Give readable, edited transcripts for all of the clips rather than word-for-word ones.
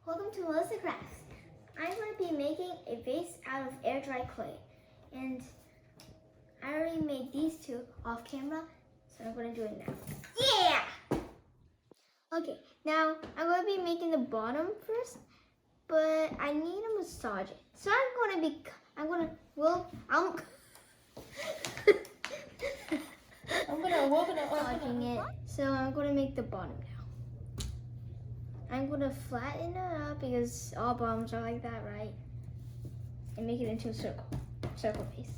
Welcome to Melissa Crafts. I'm going to be making a vase out of air dry clay. And I already made these two off camera, so I'm going to do it now. Yeah! Okay, now I'm going to be making the bottom first, but I need to massage it. So I'm going to massaging it. So I'm going to make the bottom now. I'm going to flatten it up because all bottoms are like that, right? And make it into a circle face.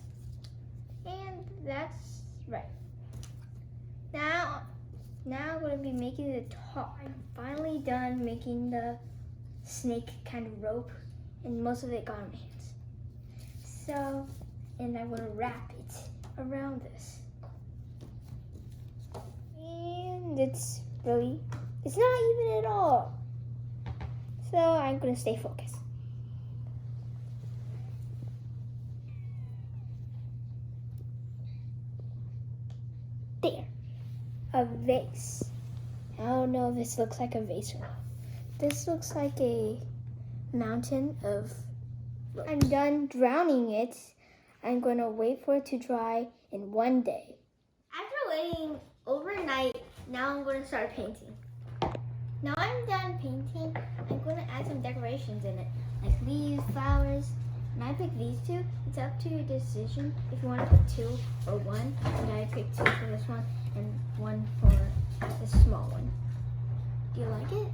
And that's right. Now I'm going to be making the top. I'm finally done making the snake kind of rope, and most of it got on my hands. So, and I'm going to wrap it around this. And it's not even at all. So I'm going to stay focused. There, a vase. I don't know if this looks like a vase or not. This looks like a mountain of. I'm done drowning it. I'm going to wait for it to dry in 1 day. After waiting overnight, now I'm going to start painting. Now I'm done painting. I'm going to add some decorations in it, like leaves, flowers. And I picked these two. It's up to your decision if you want to put 2 or 1. And I picked 2 for this one and 1 for the small one. Do you like it?